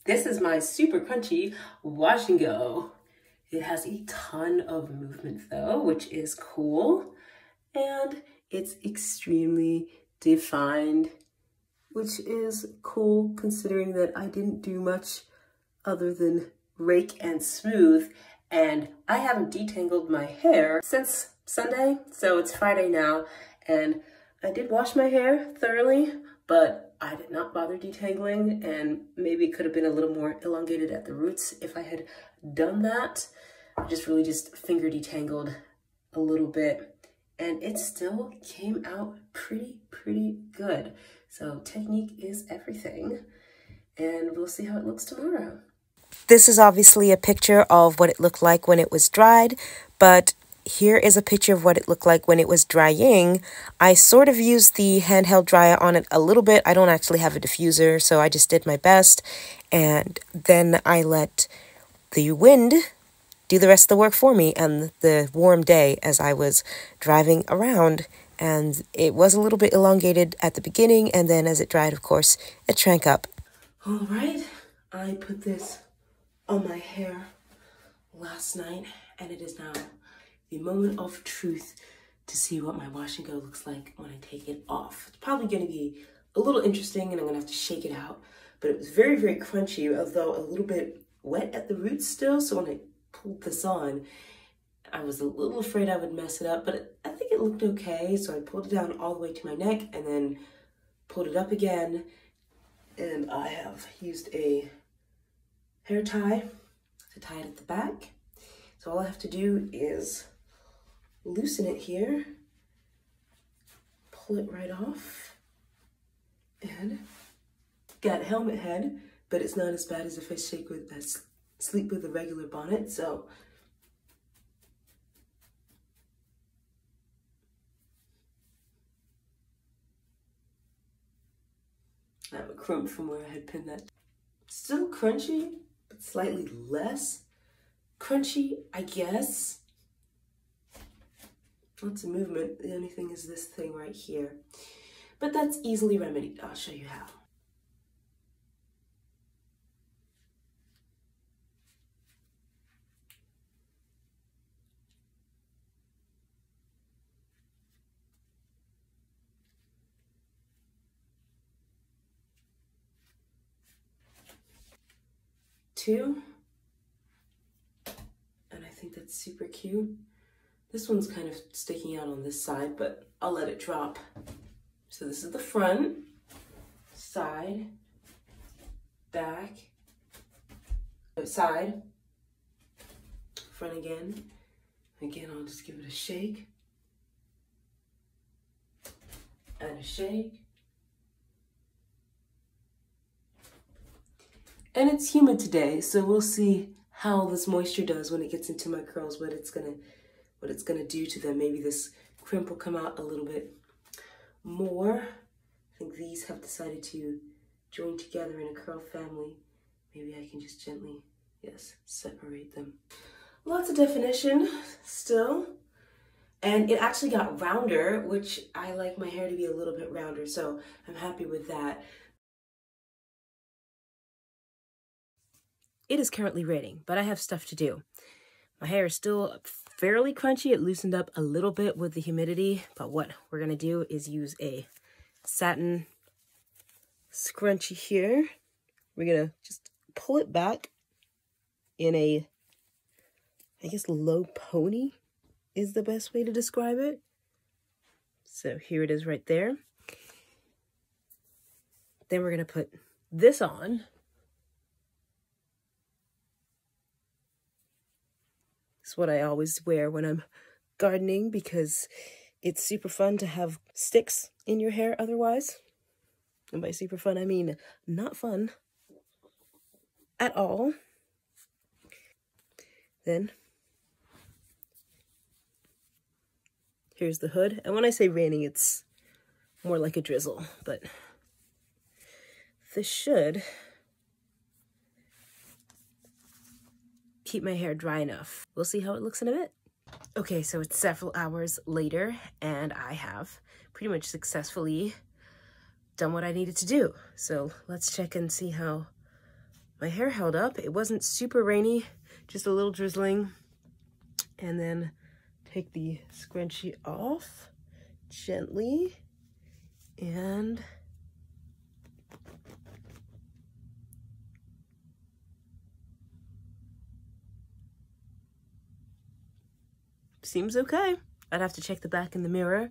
This is my super crunchy wash and go. It has a ton of movement though, which is cool. And it's extremely defined, which is cool considering that I didn't do much other than rake and smooth. And I haven't detangled my hair since Sunday, so it's Friday now. And I did wash my hair thoroughly, but I did not bother detangling, and maybe it could have been a little more elongated at the roots if I had done that. I really just finger detangled a little bit, and it still came out pretty good. So technique is everything, and we'll see how it looks tomorrow. This is obviously a picture of what it looked like when it was dried, but here is a picture of what it looked like when it was drying. I sort of used the handheld dryer on it a little bit. I don't actually have a diffuser, so I just did my best. And then I let the wind do the rest of the work for me and the warm day as I was driving around. And it was a little bit elongated at the beginning, and then as it dried, of course, it shrank up. All right, I put this on my hair last night, and it is now the moment of truth to see what my wash and go looks like when I take it off. It's probably going to be a little interesting, and I'm going to have to shake it out, but it was very crunchy, although a little bit wet at the roots still. So when I pulled this on, I was a little afraid I would mess it up, but I think it looked okay. So I pulled it down all the way to my neck and then pulled it up again. And I have used a hair tie to tie it at the back. So all I have to do is loosen it here, pull it right off, and got helmet head, but it's not as bad as if I sleep with a regular bonnet. So I have a crumb from where I had pinned that. Still crunchy, but slightly less crunchy, I guess. Lots of movement. The only thing is this thing right here. But that's easily remedied. I'll show you how. Two. And I think that's super cute. This one's kind of sticking out on this side, but I'll let it drop. So this is the front, side, back, side, front again. Again, I'll just give it a shake and a shake. And it's humid today, so we'll see how this moisture does when it gets into my curls, what it's gonna do to them. Maybe this crimp will come out a little bit more. I think these have decided to join together in a curl family. Maybe I can just gently, yes, separate them. Lots of definition still. And it actually got rounder, which I like my hair to be a little bit rounder, so I'm happy with that. It is currently raining, but I have stuff to do. My hair is still fairly crunchy. It loosened up a little bit with the humidity, but what we're gonna do is use a satin scrunchie here. We're gonna just pull it back in a, I guess, low pony is the best way to describe it. So here it is right there. Then we're gonna put this on. It's what I always wear when I'm gardening because it's super fun to have sticks in your hair otherwise. And by super fun, I mean not fun at all. Then here's the hood. And when I say raining, it's more like a drizzle, but this should keep my hair dry enough. We'll see how it looks in a bit. Okay, so it's several hours later and I have pretty much successfully done what I needed to do. So let's check and see how my hair held up. It wasn't super rainy, just a little drizzling. And then take the scrunchie off gently and seems okay. I'd have to check the back in the mirror,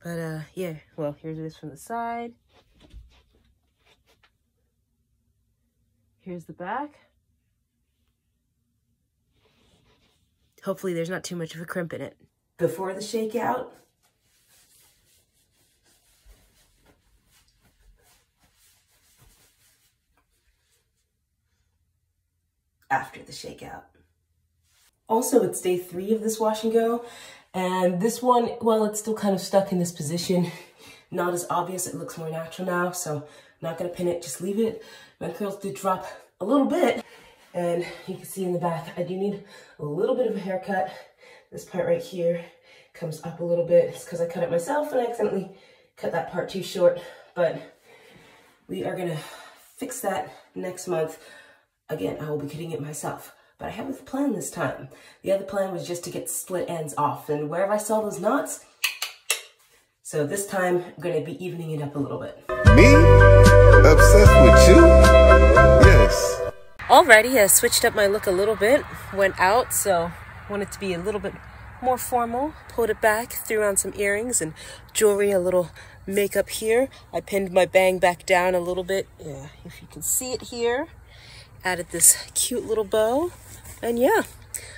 but yeah, well, here it is from the side. Here's the back. Hopefully there's not too much of a crimp in it. Before the shakeout, after the shakeout. Also, it's day 3 of this wash and go, and this one, well, it's still kind of stuck in this position. Not as obvious, it looks more natural now, so I'm not gonna pin it, just leave it. My curls did drop a little bit, and you can see in the back, I do need a little bit of a haircut. This part right here comes up a little bit. It's because I cut it myself and I accidentally cut that part too short, but we are gonna fix that next month. Again, I will be cutting it myself, but I have a plan this time. The other plan was just to get split ends off, and wherever I saw those knots, so this time I'm gonna be evening it up a little bit. Me? Obsessed with you? Yes. Already, I switched up my look a little bit, went out, so wanted to be a little bit more formal. Pulled it back, threw on some earrings and jewelry, a little makeup here. I pinned my bang back down a little bit, yeah, if you can see it here. Added this cute little bow, and yeah,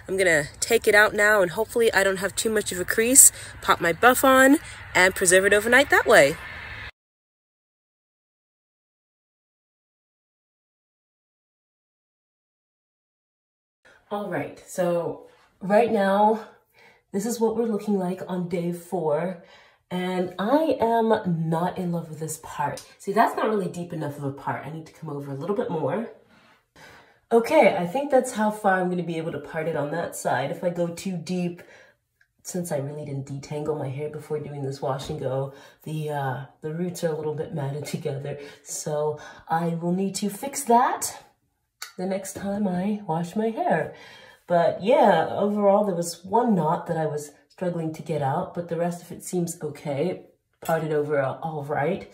I'm gonna take it out now, and hopefully I don't have too much of a crease. Pop my buff on and preserve it overnight that way. All right, so right now, this is what we're looking like on day 4. And I am not in love with this part. See, that's not really deep enough of a part. I need to come over a little bit more. Okay, I think that's how far I'm going to be able to part it on that side. If I go too deep, since I really didn't detangle my hair before doing this wash and go, the roots are a little bit matted together. So I will need to fix that the next time I wash my hair. But yeah, overall there was one knot that I was struggling to get out, but the rest of it seems okay. Parted over all right.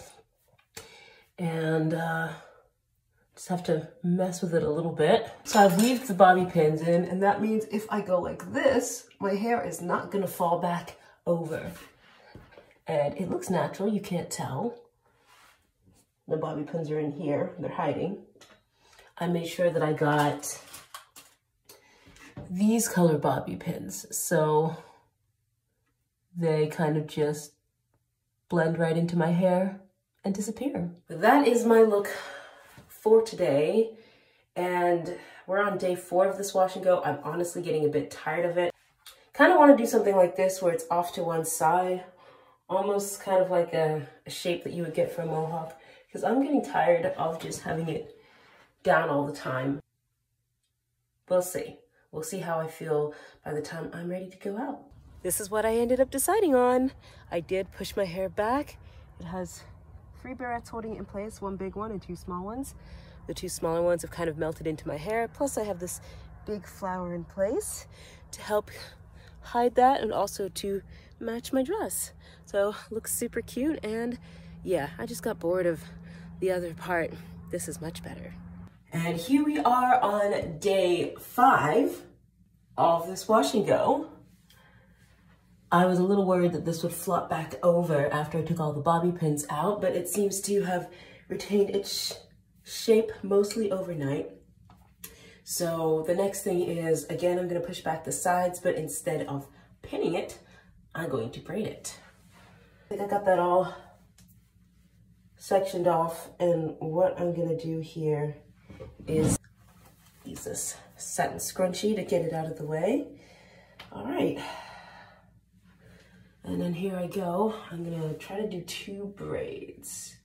And just have to mess with it a little bit. So I've weaved the bobby pins in, and that means if I go like this, my hair is not gonna fall back over. And it looks natural, you can't tell. The bobby pins are in here, they're hiding. I made sure that I got these color bobby pins, so they kind of just blend right into my hair and disappear. That is my look for today, and we're on day 4 of this wash and go. I'm honestly getting a bit tired of it. Kind of want to do something like this where it's off to one side, almost kind of like a shape that you would get for a mohawk, because I'm getting tired of just having it down all the time. We'll see. We'll see how I feel by the time I'm ready to go out. This is what I ended up deciding on. I did push my hair back. It has 3 barrettes holding it in place, 1 big one and 2 small ones. The 2 smaller ones have kind of melted into my hair. Plus I have this big flower in place to help hide that and also to match my dress. So looks super cute, and yeah, I just got bored of the other part. This is much better. And here we are on day 5 of this wash and go. I was a little worried that this would flop back over after I took all the bobby pins out, but it seems to have retained its shape mostly overnight. So the next thing is, again, I'm going to push back the sides, but instead of pinning it, I'm going to braid it. I think I got that all sectioned off, and what I'm going to do here is use this satin scrunchie to get it out of the way. All right. And then here I go. I'm gonna try to do 2 braids.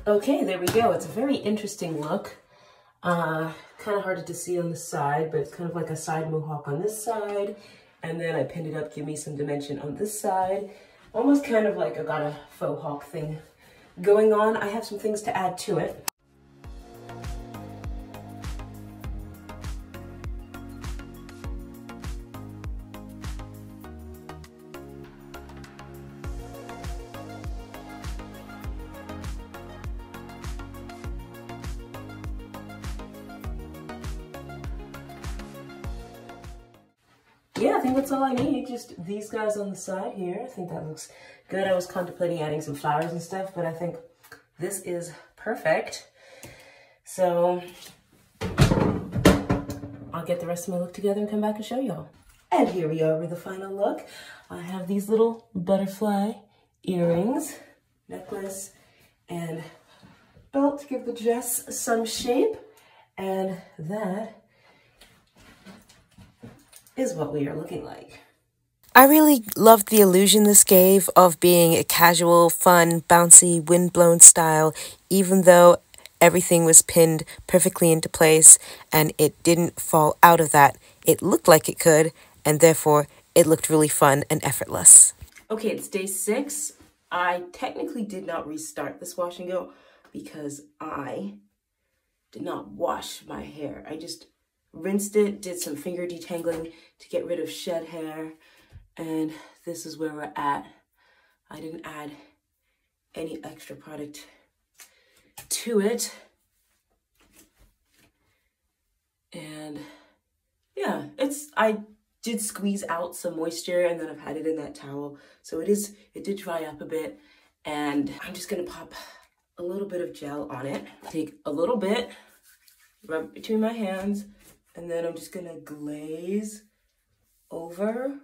Okay, there we go. It's a very interesting look. Kind of hard to see on the side, but it's kind of like a side mohawk on this side. And then I pinned it up, give me some dimension on this side. Almost kind of like I got a faux hawk thing going on. I have some things to add to it. Yeah, I think that's all I need. Just these guys on the side here. I think that looks good. I was contemplating adding some flowers and stuff, but I think this is perfect. So I'll get the rest of my look together and come back and show y'all. And here we are with the final look. I have these little butterfly earrings, necklace, and belt to give the dress some shape. And that is what we are looking like. I really loved the illusion this gave of being a casual, fun, bouncy, windblown style, even though everything was pinned perfectly into place and it didn't fall out of that. It looked like it could, and therefore it looked really fun and effortless. Okay, it's day 6. I technically did not restart this wash and go because I did not wash my hair. I just rinsed it, did some finger detangling to get rid of shed hair, and this is where we're at. I didn't add any extra product to it. And yeah, I did squeeze out some moisture and then I've had it in that towel. So it did dry up a bit, and I'm just gonna pop a little bit of gel on it. Take a little bit, rub it between my hands, and then I'm just gonna glaze over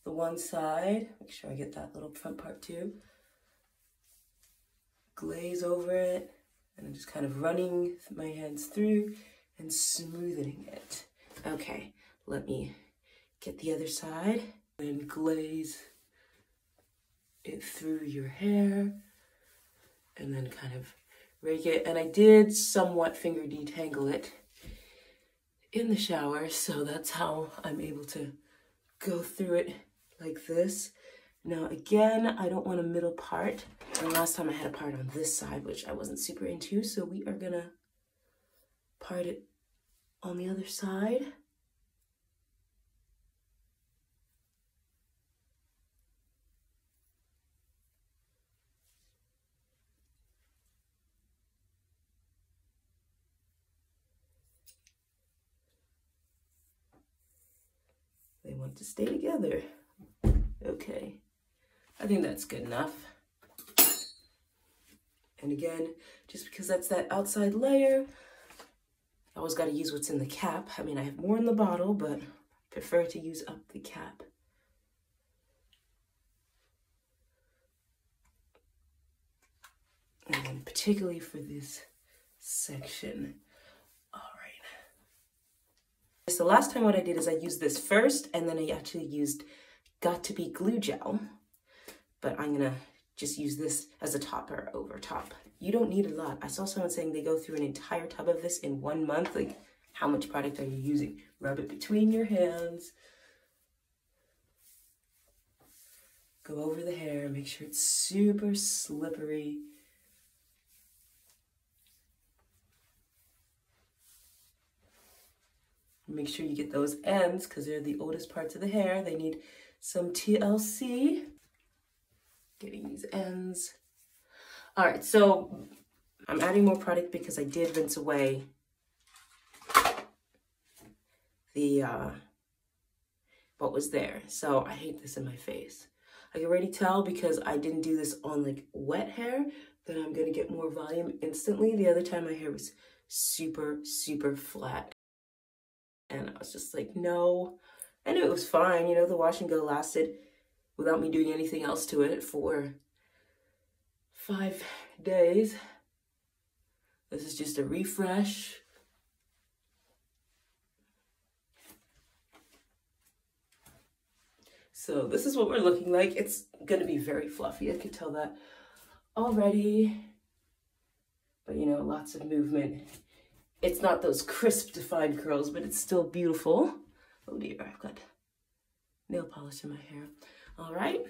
the one side. Make sure I get that little front part too. Glaze over it, and I'm just kind of running my hands through and smoothing it. Okay, let me get the other side and glaze it through your hair, and then kind of rake it. And I did somewhat finger detangle it in the shower, so that's how I'm able to go through it like this. Now again, I don't want a middle part. And last time I had a part on this side, which I wasn't super into, so we are gonna part it on the other side. They want to stay together. Okay, I think that's good enough. And again, just because that's that outside layer, I always got to use what's in the cap. I mean, I have more in the bottle, but I prefer to use up the cap. And then particularly for this section. All right. So last time what I did is I used this first, and then I actually used Got2b glue gel. But I'm gonna just use this as a topper over top. You don't need a lot. I saw someone saying they go through an entire tub of this in 1 month. Like, how much product are you using? Rub it between your hands. Go over the hair, make sure it's super slippery. Make sure you get those ends because they're the oldest parts of the hair. They need some TLC. Getting these ends. All right, so I'm adding more product because I did rinse away the what was there. So I hate this in my face. I can already tell because I didn't do this on like wet hair that I'm gonna get more volume instantly. The other time my hair was super, super flat. And I was just like, no. And it was fine, you know, the wash and go lasted without me doing anything else to it for 5 days. This is just a refresh. So this is what we're looking like. It's gonna be very fluffy, I can tell that already. but you know, lots of movement. It's not those crisp defined curls, but it's still beautiful. Oh dear, I've got nail polish in my hair. All right,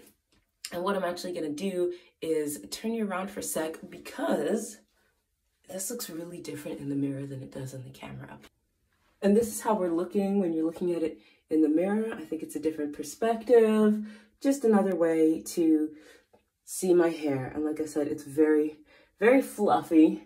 and what I'm actually gonna do is turn you around for a sec because this looks really different in the mirror than it does in the camera. And this is how we're looking when you're looking at it in the mirror. I think it's a different perspective, just another way to see my hair. And like I said, it's very, very fluffy,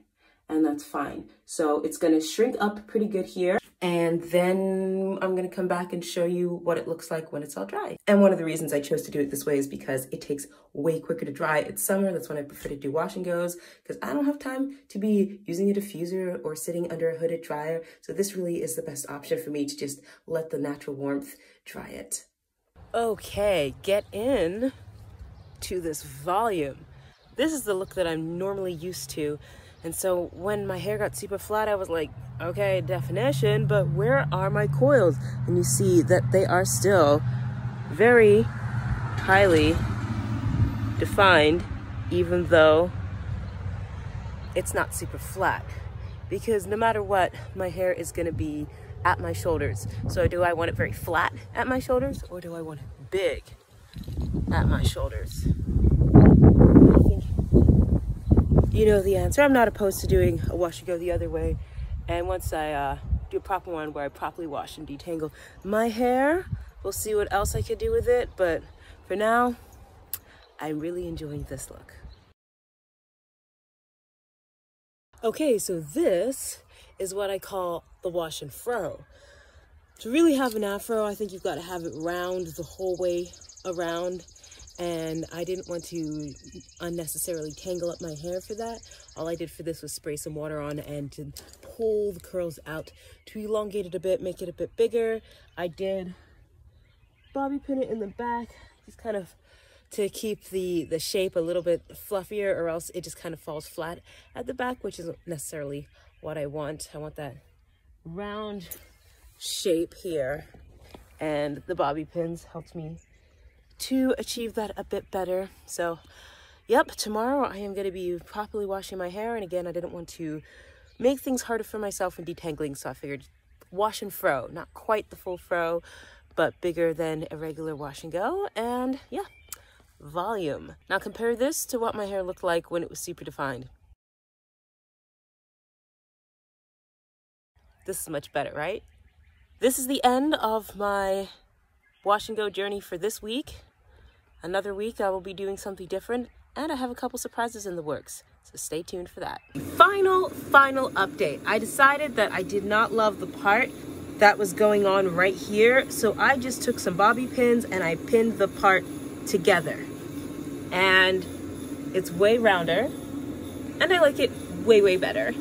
and that's fine. So it's gonna shrink up pretty good here. And then I'm gonna come back and show you what it looks like when it's all dry. And one of the reasons I chose to do it this way is because it takes way quicker to dry. It's summer, that's when I prefer to do wash and goes, because I don't have time to be using a diffuser or sitting under a hooded dryer. So this really is the best option for me to just let the natural warmth dry it. Okay, get in to this volume. This is the look that I'm normally used to. And so when my hair got super flat, I was like, okay, definition, but where are my coils? And you see that they are still very highly defined, even though it's not super flat. Because no matter what, my hair is gonna be at my shoulders. So do I want it very flat at my shoulders, or do I want it big at my shoulders? You know the answer. I'm not opposed to doing a wash and go the other way. And once I do a proper one where I properly wash and detangle my hair, we'll see what else I could do with it. But for now, I'm really enjoying this look. Okay, so this is what I call the wash and fro. To really have an afro, I think you've got to have it round the whole way around. And I didn't want to unnecessarily tangle up my hair for that. All I did for this was spray some water on and to pull the curls out to elongate it a bit, make it a bit bigger. I did bobby pin it in the back, just kind of to keep the shape a little bit fluffier, or else it just kind of falls flat at the back, which isn't necessarily what I want. I want that round shape here, and the bobby pins helped me to achieve that a bit better. So yep, tomorrow I am going to be properly washing my hair, and again, I didn't want to make things harder for myself in detangling, so I figured wash and fro, not quite the full fro, but bigger than a regular wash and go. And yeah, volume. Now compare this to what my hair looked like when it was super defined. This is much better, right? This is the end of my wash and go journey for this week. Another week I will be doing something different, and I have a couple surprises in the works, so stay tuned for that. Final update. I decided that I did not love the part that was going on right here, so I just took some bobby pins and I pinned the part together. And it's way rounder, and I like it way better.